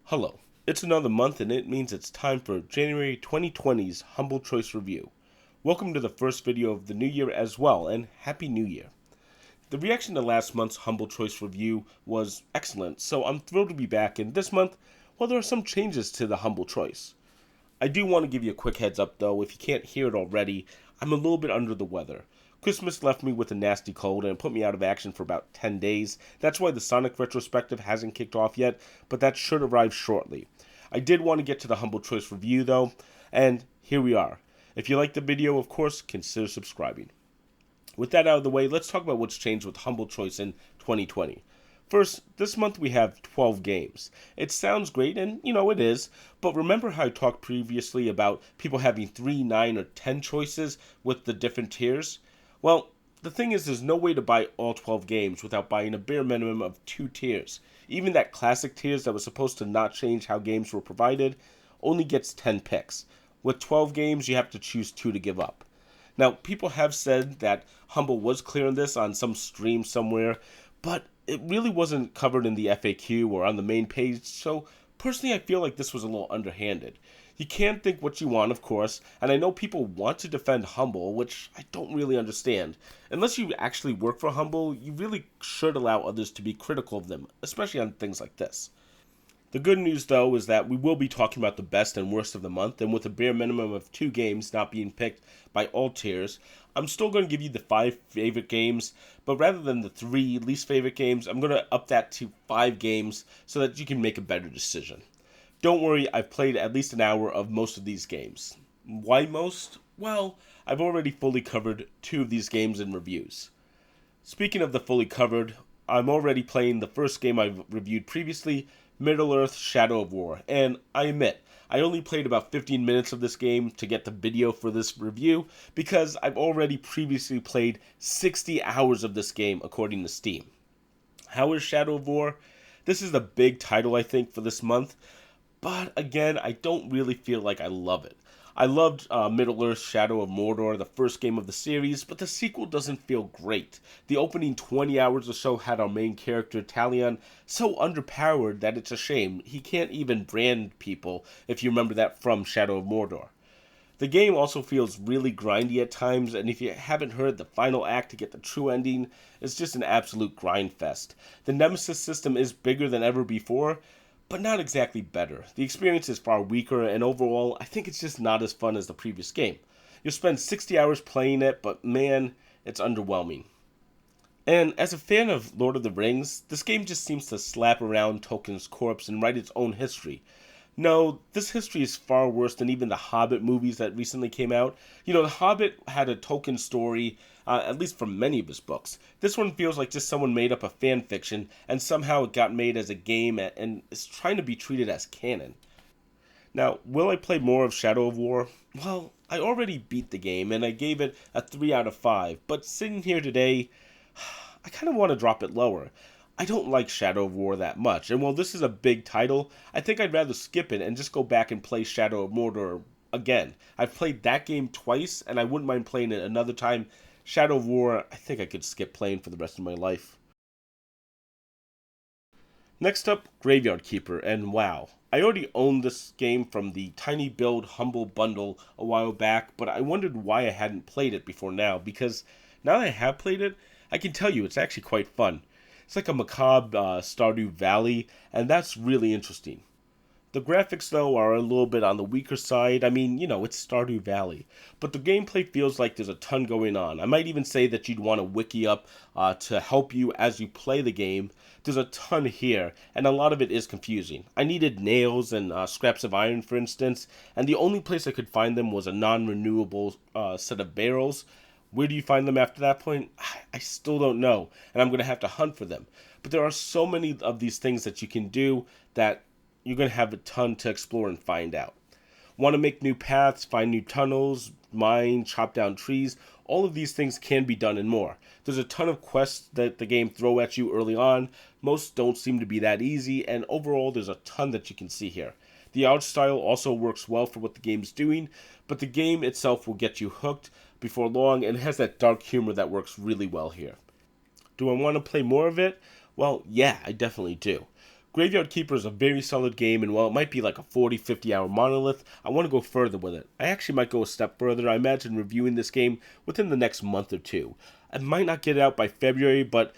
Hello. It's another month and it means it's time for January 2020's Humble Choice Review. Welcome to the first video of the new year as well, and Happy New Year. The reaction to last month's Humble Choice Review was excellent, so I'm thrilled to be back, and this month, well, there are some changes to the Humble Choice. I do want to give you a quick heads up though, if you can't hear it already, I'm a little bit under the weather. Christmas left me with a nasty cold and put me out of action for about 10 days. That's why the Sonic retrospective hasn't kicked off yet, but that should arrive shortly. I did want to get to the Humble Choice review though, and here we are. If you like the video, of course, consider subscribing. With that out of the way, let's talk about what's changed with Humble Choice in 2020. First, this month we have 12 games. It sounds great, and it is, but remember how I talked previously about people having 3, 9, or 10 choices with the different tiers? Well, the thing is, there's no way to buy all 12 games without buying a bare minimum of 2 tiers. Even that classic tiers that was supposed to not change how games were provided only gets 10 picks. With 12 games, you have to choose 2 to give up. Now, people have said that Humble was clear on this on some stream somewhere, but it really wasn't covered in the FAQ or on the main page, so personally I feel like this was a little underhanded. You can think what you want, of course, and I know people want to defend Humble, which I don't really understand. Unless you actually work for Humble, you really should allow others to be critical of them, especially on things like this. The good news, though, is that we will be talking about the best and worst of the month, and with a bare minimum of 2 games not being picked by all tiers, I'm still going to give you the 5 favorite games, but rather than the 3 least favorite games, I'm going to up that to 5 games so that you can make a better decision. Don't worry, I've played at least an hour of most of these games. Why most? Well, I've already fully covered 2 of these games in reviews. Speaking of the fully covered, I'm already playing the first game I've reviewed previously, Middle-earth: Shadow of War, and I admit, I only played about 15 minutes of this game to get the video for this review because I've already previously played 60 hours of this game according to Steam. How is Shadow of War? This is the big title I think for this month, but again, I don't really feel like I love it. I loved Middle-earth: Shadow of Mordor, the first game of the series, but the sequel doesn't feel great. The opening 20 hours or so had our main character, Talion, so underpowered that it's a shame. He can't even brand people, if you remember that from Shadow of Mordor. The game also feels really grindy at times, and if you haven't heard the final act to get the true ending, it's just an absolute grind fest. The Nemesis system is bigger than ever before, but not exactly better. The experience is far weaker, and overall, I think it's just not as fun as the previous game. You'll spend 60 hours playing it, but man, it's underwhelming. And as a fan of Lord of the Rings, this game just seems to slap around Tolkien's corpse and write its own history. No, this history is far worse than even the Hobbit movies that recently came out. The Hobbit had a Tolkien story, at least from many of his books. This one feels like just someone made up a fan fiction, and somehow it got made as a game and is trying to be treated as canon. Now, will I play more of Shadow of War? Well, I already beat the game, and I gave it a 3 out of 5, but sitting here today, I kind of want to drop it lower. I don't like Shadow of War that much, and while this is a big title, I think I'd rather skip it and just go back and play Shadow of Mordor again. I've played that game twice, and I wouldn't mind playing it another time. Shadow of War, I think I could skip playing for the rest of my life. Next up, Graveyard Keeper, and wow. I already owned this game from the Tiny Build Humble Bundle a while back, but I wondered why I hadn't played it before now, because now that I have played it, I can tell you it's actually quite fun. It's like a macabre Stardew Valley, and that's really interesting. The graphics, though, are a little bit on the weaker side. I mean, it's Stardew Valley. But the gameplay feels like there's a ton going on. I might even say that you'd want to wiki up to help you as you play the game. There's a ton here, and a lot of it is confusing. I needed nails and scraps of iron, for instance, and the only place I could find them was a non-renewable set of barrels. Where do you find them after that point? I still don't know, and I'm going to have to hunt for them. But there are so many of these things that you can do that you're going to have a ton to explore and find out. Want to make new paths, find new tunnels, mine, chop down trees? All of these things can be done and more. There's a ton of quests that the game throw at you early on. Most don't seem to be that easy, and overall there's a ton that you can see here. The art style also works well for what the game's doing, but the game itself will get you hooked before long, and it has that dark humor that works really well here. Do I want to play more of it? Well, yeah, I definitely do. Graveyard Keeper is a very solid game, and while it might be like a 40-50 hour monolith, I want to go further with it. I actually might go a step further. I imagine reviewing this game within the next month or two. I might not get it out by February, but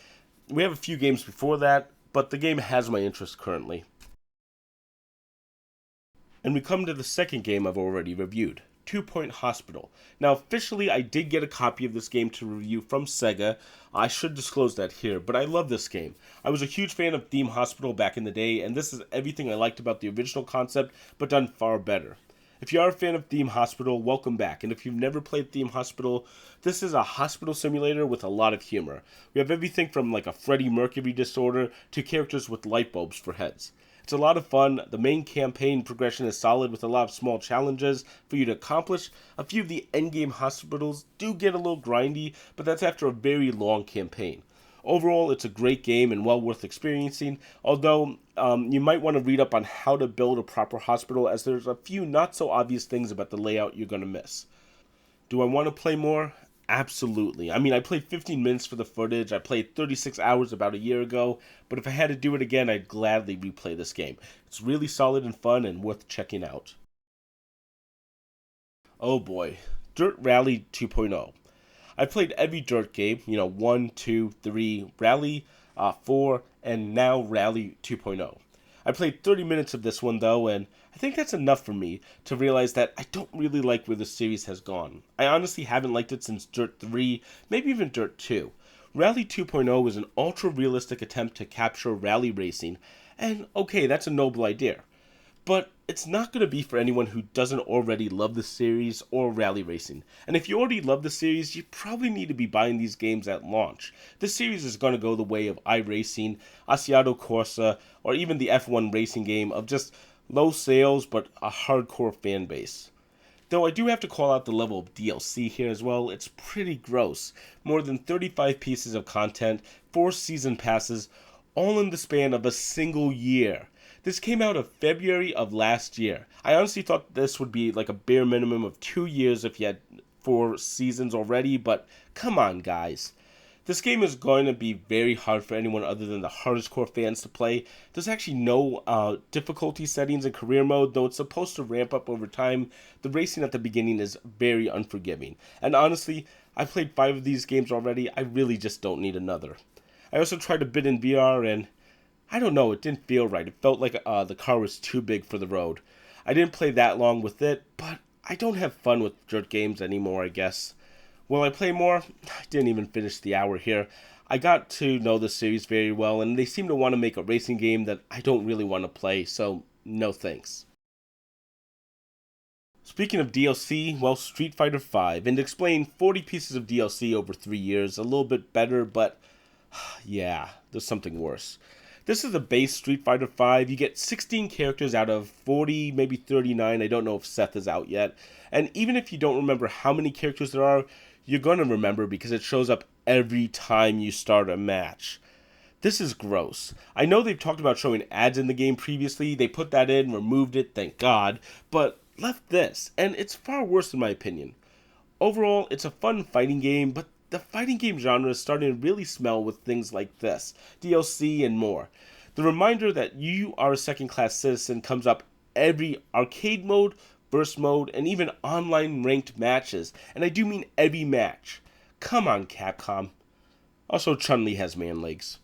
we have a few games before that, but the game has my interest currently. And we come to the second game I've already reviewed, Twopoint Hospital. Now, officially, I did get a copy of this game to review from Sega. I should disclose that here, but I love this game. I was a huge fan of Theme Hospital back in the day, and this is everything I liked about the original concept, but done far better. If you are a fan of Theme Hospital, welcome back. And if you've never played Theme Hospital, this is a hospital simulator with a lot of humor. We have everything from like a Freddie Mercury disorder to characters with light bulbs for heads. It's a lot of fun. The main campaign progression is solid with a lot of small challenges for you to accomplish. A few of the endgame hospitals do get a little grindy, but that's after a very long campaign. Overall, it's a great game and well worth experiencing, although you might want to read up on how to build a proper hospital, as there's a few not so obvious things about the layout you're going to miss. Do I want to play more? Absolutely. I mean, I played 15 minutes for the footage. I played 36 hours about a year ago, but if I had to do it again, I'd gladly replay this game. It's really solid and fun and worth checking out. Oh boy, Dirt Rally 2.0. I played every Dirt game, 1, 2, 3, Rally, 4, and now Rally 2.0. I played 30 minutes of this one though, and I think that's enough for me to realize that I don't really like where the series has gone. I honestly haven't liked it since Dirt 3, maybe even Dirt 2. Rally 2.0 is an ultra-realistic attempt to capture rally racing, and okay, that's a noble idea. But it's not going to be for anyone who doesn't already love the series or rally racing. And if you already love the series, you probably need to be buying these games at launch. This series is going to go the way of iRacing, Assetto Corsa, or even the F1 racing game of just low sales but a hardcore fan base. Though I do have to call out the level of DLC here as well. It's pretty gross. More than 35 pieces of content, 4 season passes, all in the span of a single year. This came out of February of last year. I honestly thought this would be like a bare minimum of 2 years if you had 4 seasons already, but come on, guys. This game is going to be very hard for anyone other than the hardcore fans to play. There's actually no difficulty settings in career mode, though it's supposed to ramp up over time. The racing at the beginning is very unforgiving. And honestly, I played 5 of these games already. I really just don't need another. I also tried a bit in VR and I don't know, it didn't feel right. It felt like the car was too big for the road. I didn't play that long with it, but I don't have fun with dirt games anymore, I guess. Will I play more? I didn't even finish the hour here. I got to know the series very well, and they seem to want to make a racing game that I don't really want to play, so no thanks. Speaking of DLC, well, Street Fighter V, and to explain 40 pieces of DLC over 3 years, a little bit better, but yeah, there's something worse. This is the base Street Fighter V. You get 16 characters out of 40, maybe 39. I don't know if Seth is out yet. And even if you don't remember how many characters there are, you're going to remember because it shows up every time you start a match. This is gross. I know they've talked about showing ads in the game previously. They put that in, removed it, thank God. But left this, and it's far worse in my opinion. Overall, it's a fun fighting game, but the fighting game genre is starting to really smell with things like this, DLC and more. The reminder that you are a second-class citizen comes up every arcade mode, burst mode, and even online ranked matches. And I do mean every match. Come on, Capcom. Also, Chun-Li has man legs.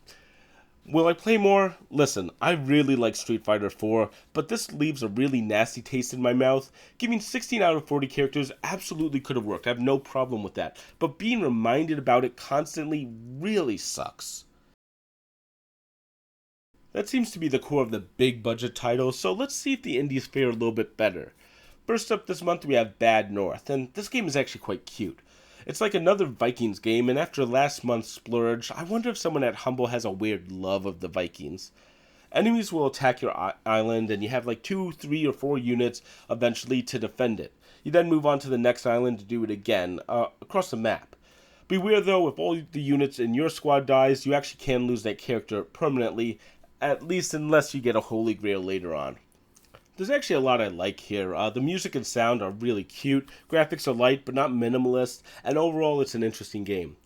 Will I play more? Listen, I really like Street Fighter 4, but this leaves a really nasty taste in my mouth. Giving 16 out of 40 characters absolutely could have worked. I have no problem with that. But being reminded about it constantly really sucks. That seems to be the core of the big budget titles, so let's see if the indies fare a little bit better. First up this month we have Bad North, and this game is actually quite cute. It's like another Vikings game, and after last month's splurge, I wonder if someone at Humble has a weird love of the Vikings. Enemies will attack your island, and you have like 2, 3, or 4 units eventually to defend it. You then move on to the next island to do it again, across the map. Beware though, if all the units in your squad dies, you actually can lose that character permanently, at least unless you get a Holy Grail later on. There's actually a lot I like here. The music and sound are really cute, graphics are light but not minimalist, and overall it's an interesting game.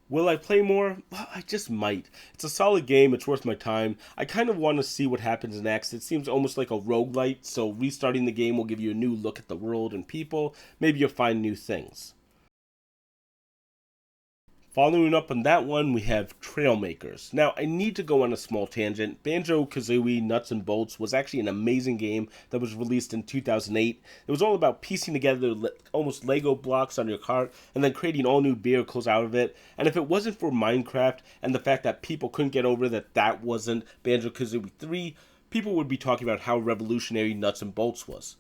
Will I play more? Well, I just might. It's a solid game, it's worth my time. I kind of want to see what happens next. It seems almost like a roguelite, so restarting the game will give you a new look at the world and people. Maybe you'll find new things. Following up on that one, we have Trailmakers. Now, I need to go on a small tangent. Banjo-Kazooie Nuts and Bolts was actually an amazing game that was released in 2008. It was all about piecing together almost Lego blocks on your cart and then creating all new vehicles out of it. And if it wasn't for Minecraft and the fact that people couldn't get over that wasn't Banjo-Kazooie 3, people would be talking about how revolutionary Nuts and Bolts was.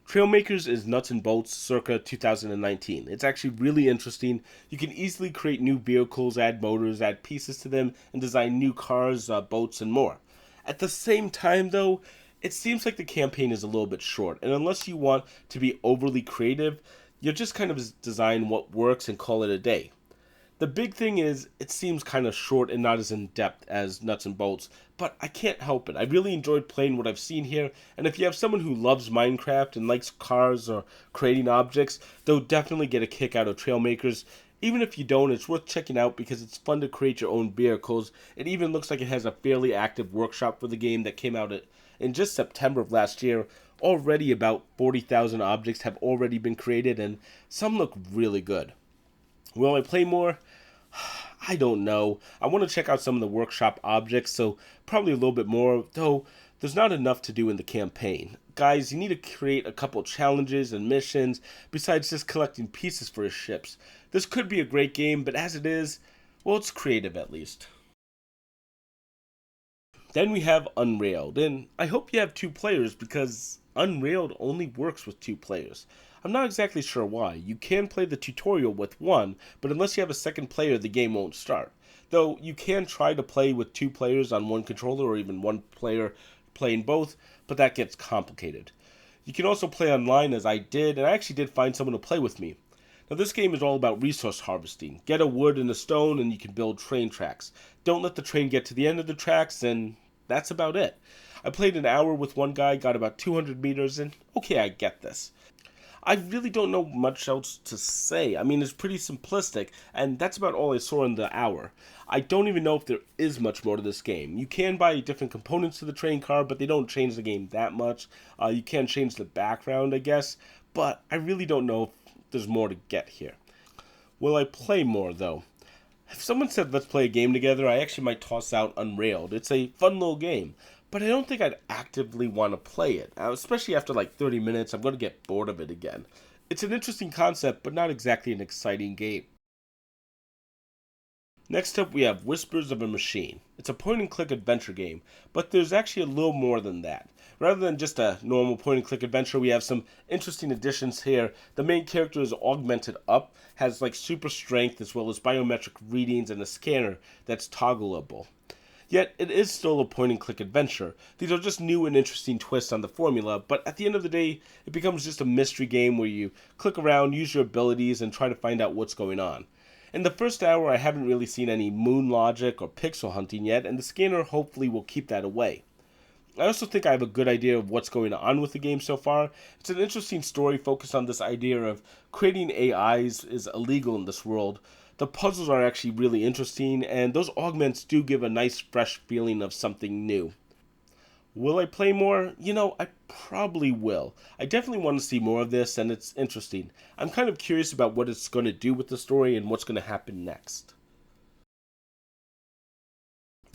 Trailmakers is Nuts and Bolts circa 2019. It's actually really interesting. You can easily create new vehicles, add motors, add pieces to them, and design new cars, boats, and more. At the same time, though, it seems like the campaign is a little bit short, and unless you want to be overly creative, you'll just kind of design what works and call it a day. The big thing is, it seems kind of short and not as in-depth as Nuts and Bolts, but I can't help it. I really enjoyed playing what I've seen here, and if you have someone who loves Minecraft and likes cars or creating objects, they'll definitely get a kick out of Trailmakers. Even if you don't, it's worth checking out because it's fun to create your own vehicles. It even looks like it has a fairly active workshop for the game that came out in just September of last year. Already about 40,000 objects have already been created, and some look really good. Will I play more? I don't know. I want to check out some of the workshop objects, so probably a little bit more, though there's not enough to do in the campaign. Guys, you need to create a couple challenges and missions besides just collecting pieces for your ships. This could be a great game, but as it is, well, it's creative at least. Then we have Unreeled, and I hope you have two players because Unreeled only works with two players. I'm not exactly sure why. You can play the tutorial with one, but unless you have a second player, the game won't start. Though you can try to play with two players on one controller or even one player playing both, but that gets complicated. You can also play online as I did, and I actually did find someone to play with me. Now this game is all about resource harvesting. Get a wood and a stone and you can build train tracks. Don't let the train get to the end of the tracks, and that's about it. I played an hour with one guy, got about 200 meters, and okay, I get this. I really don't know much else to say. I mean, it's pretty simplistic, and that's about all I saw in the hour. I don't even know if there is much more to this game. You can buy different components to the train car, but they don't change the game that much. You can change the background, I guess, but I really don't know if there's more to get here. Will I play more, though? If someone said let's play a game together, I actually might toss out Unrealed. It's a fun little game. But I don't think I'd actively want to play it, especially after like 30 minutes. I'm going to get bored of it again. It's an interesting concept, but not exactly an exciting game. Next up, we have Whispers of a Machine. It's a point-and-click adventure game, but there's actually a little more than that. Rather than just a normal point-and-click adventure, we have some interesting additions here. The main character is augmented up, has like super strength as well as biometric readings and a scanner that's toggleable. Yet, it is still a point-and-click adventure. These are just new and interesting twists on the formula, but at the end of the day, it becomes just a mystery game where you click around, use your abilities, and try to find out what's going on. In the first hour, I haven't really seen any moon logic or pixel hunting yet, and the scanner hopefully will keep that away. I also think I have a good idea of what's going on with the game so far. It's an interesting story focused on this idea of creating AIs is illegal in this world. The puzzles are actually really interesting, and those augments do give a nice fresh feeling of something new. Will I play more? I probably will. I definitely want to see more of this, and it's interesting. I'm kind of curious about what it's going to do with the story and what's going to happen next.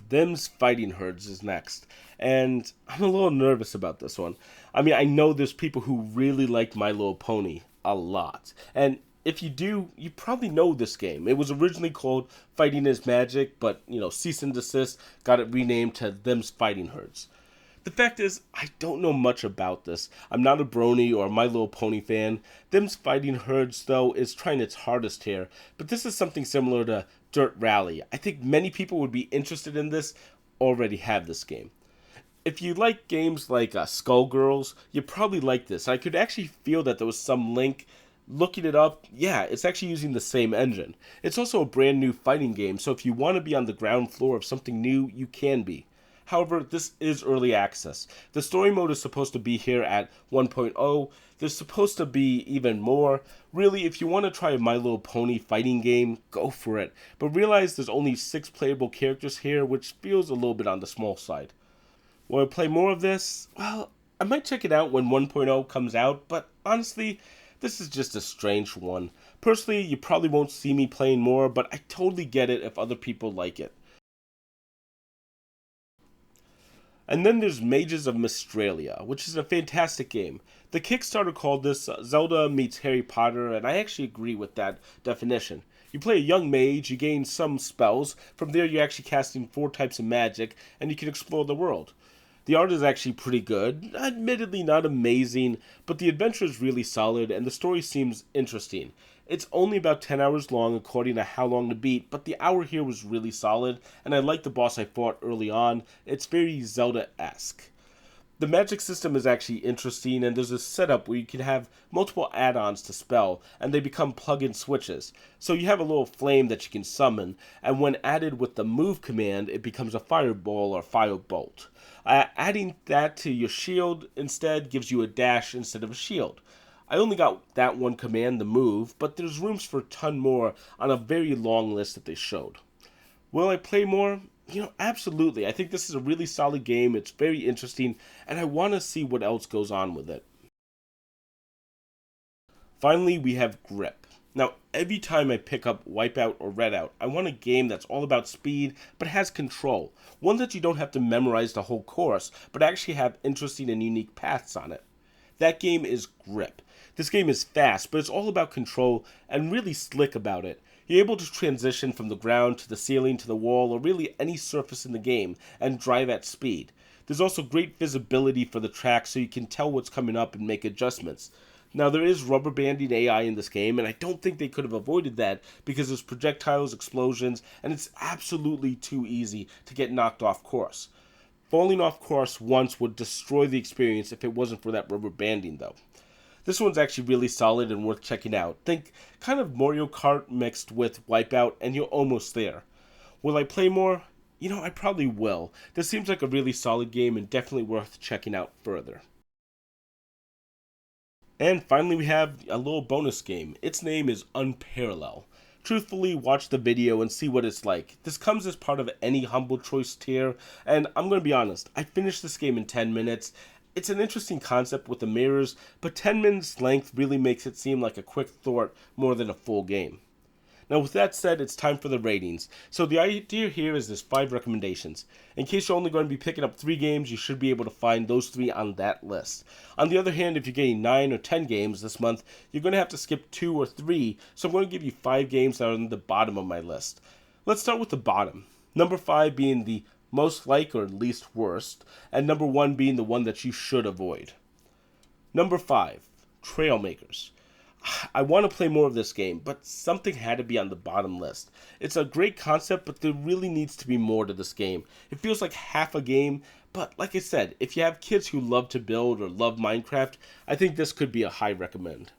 Them's Fighting Herds is next, and I'm a little nervous about this one. I mean, I know there's people who really like My Little Pony a lot, and if you do, you probably know this game. It was originally called Fighting is Magic, but, cease and desist got it renamed to Them's Fighting Herds. The fact is, I don't know much about this. I'm not a Brony or My Little Pony fan. Them's Fighting Herds, though, is trying its hardest here, but this is something similar to Dirt Rally. I think many people would be interested in this, already have this game. If you like games like Skullgirls, you probably like this. I could actually feel that there was some link. Looking it up, yeah, it's actually using the same engine. It's also a brand new fighting game, so if you want to be on the ground floor of something new, you can be. However, this is early access. The story mode is supposed to be here at 1.0. There's supposed to be even more. Really, if you want to try a My Little Pony fighting game, go for it. But realize there's only 6 playable characters here, which feels a little bit on the small side. Will I play more of this? Well, I might check it out when 1.0 comes out, but honestly, this is just a strange one. Personally, you probably won't see me playing more, but I totally get it if other people like it. And then there's Mages of Mystralia, which is a fantastic game. The Kickstarter called this Zelda meets Harry Potter, and I actually agree with that definition. You play a young mage, you gain some spells, from there you're actually casting 4 types of magic, and you can explore the world. The art is actually pretty good, admittedly not amazing, but the adventure is really solid and the story seems interesting. It's only about 10 hours long according to how long to beat, but the hour here was really solid, and I like the boss I fought early on. It's very Zelda-esque. The magic system is actually interesting, and there's a setup where you can have multiple add-ons to spell, and they become plug-in switches. So you have a little flame that you can summon, and when added with the move command, it becomes a fireball or firebolt. Adding that to your shield instead gives you a dash instead of a shield. I only got that one command, the move, but there's rooms for a ton more on a very long list that they showed. Will I play more? Absolutely. I think this is a really solid game. It's very interesting, and I want to see what else goes on with it. Finally, we have Grip. Now, every time I pick up Wipeout or Redout, I want a game that's all about speed, but has control. One that you don't have to memorize the whole course, but actually have interesting and unique paths on it. That game is Grip. This game is fast, but it's all about control and really slick about it. You're able to transition from the ground to the ceiling to the wall or really any surface in the game and drive at speed. There's also great visibility for the track so you can tell what's coming up and make adjustments. Now there is rubber banding AI in this game and I don't think they could have avoided that because there's projectiles, explosions, and it's absolutely too easy to get knocked off course. Falling off course once would destroy the experience if it wasn't for that rubber banding though. This one's actually really solid and worth checking out. Think kind of Mario Kart mixed with Wipeout and you're almost there. Will I play more? I probably will. This seems like a really solid game and definitely worth checking out further. And finally we have a little bonus game. Its name is Unreeled. Truthfully, watch the video and see what it's like. This comes as part of any Humble Choice tier, and I'm going to be honest, I finished this game in 10 minutes. It's an interesting concept with the mirrors, but 10 minutes length really makes it seem like a quick thought more than a full game. Now with that said, it's time for the ratings. So the idea here is there's 5 recommendations. In case you're only going to be picking up 3 games, you should be able to find those 3 on that list. On the other hand, if you're getting 9 or 10 games this month, you're going to have to skip 2 or 3, so I'm going to give you 5 games that are on the bottom of my list. Let's start with the bottom. Number 5 being the most like or least worst, and number 1 being the one that you should avoid. Number 5, Trailmakers. I want to play more of this game, but something had to be on the bottom list. It's a great concept, but there really needs to be more to this game. It feels like half a game, but like I said, if you have kids who love to build or love Minecraft, I think this could be a high recommend.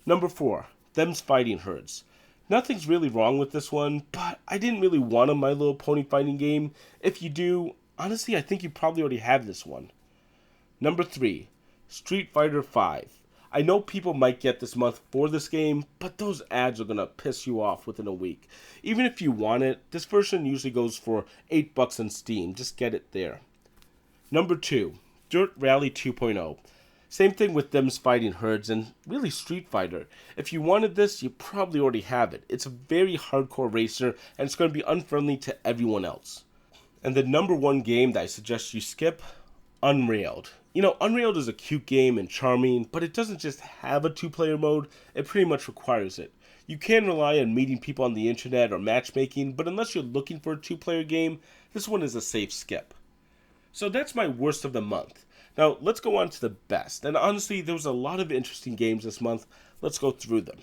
Number 4, Them's Fighting Herds. Nothing's really wrong with this one, but I didn't really want a My Little Pony fighting game. If you do, honestly, I think you probably already have this one. Number 3, Street Fighter V. I know people might get this month for this game, but those ads are going to piss you off within a week. Even if you want it, this version usually goes for $8 on Steam. Just get it there. Number 2, Dirt Rally 2.0. Same thing with Them's Fighting Herds and really Street Fighter. If you wanted this, you probably already have it. It's a very hardcore racer and it's going to be unfriendly to everyone else. And the number 1 game that I suggest you skip, Unreeled. Unreeled is a cute game and charming, but it doesn't just have a 2-player mode, it pretty much requires it. You can rely on meeting people on the internet or matchmaking, but unless you're looking for a 2-player game, this one is a safe skip. So that's my worst of the month. Now, let's go on to the best. And honestly, there was a lot of interesting games this month. Let's go through them.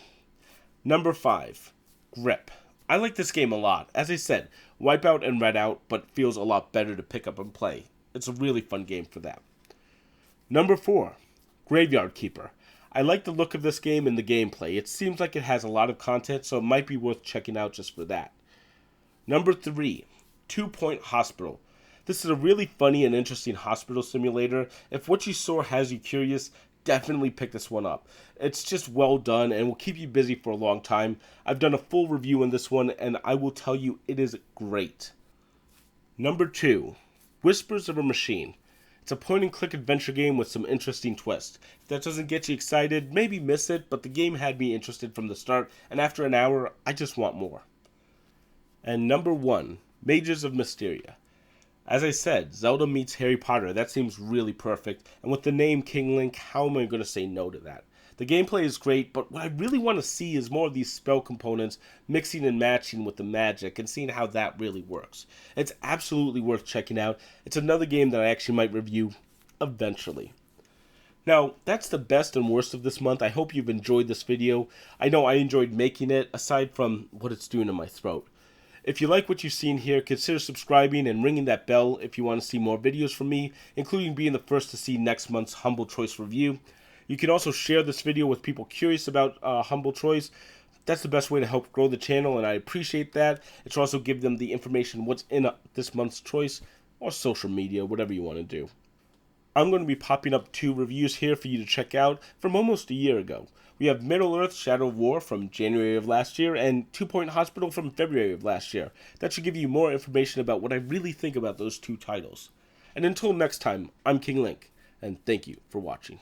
Number 5, Grip. I like this game a lot. As I said, Wipeout and Redout, but feels a lot better to pick up and play. It's a really fun game for that. Number 4, Graveyard Keeper. I like the look of this game and the gameplay. It seems like it has a lot of content, so it might be worth checking out just for that. Number 3, 2-Point Hospital. This is a really funny and interesting hospital simulator. If what you saw has you curious, definitely pick this one up. It's just well done and will keep you busy for a long time. I've done a full review on this one and I will tell you it is great. Number 2, Whispers of a Machine. It's a point-and-click adventure game with some interesting twists. If that doesn't get you excited, maybe miss it, but the game had me interested from the start, and after an hour, I just want more. And number 1, Mages of Mysteria. As I said, Zelda meets Harry Potter. That seems really perfect, and with the name King Link, how am I going to say no to that? The gameplay is great, but what I really want to see is more of these spell components mixing and matching with the magic and seeing how that really works. It's absolutely worth checking out. It's another game that I actually might review eventually. Now, that's the best and worst of this month. I hope you've enjoyed this video. I know I enjoyed making it, aside from what it's doing in my throat. If you like what you've seen here, consider subscribing and ringing that bell if you want to see more videos from me, including being the first to see next month's Humble Choice review. You can also share this video with people curious about Humble Choice. That's the best way to help grow the channel, and I appreciate that. It's also give them the information what's in this month's choice, or social media, whatever you want to do. I'm going to be popping up 2 reviews here for you to check out from almost a year ago. We have Middle-earth: Shadow of War from January of last year, and Twopoint Hospital from February of last year. That should give you more information about what I really think about those 2 titles. And until next time, I'm King Link, and thank you for watching.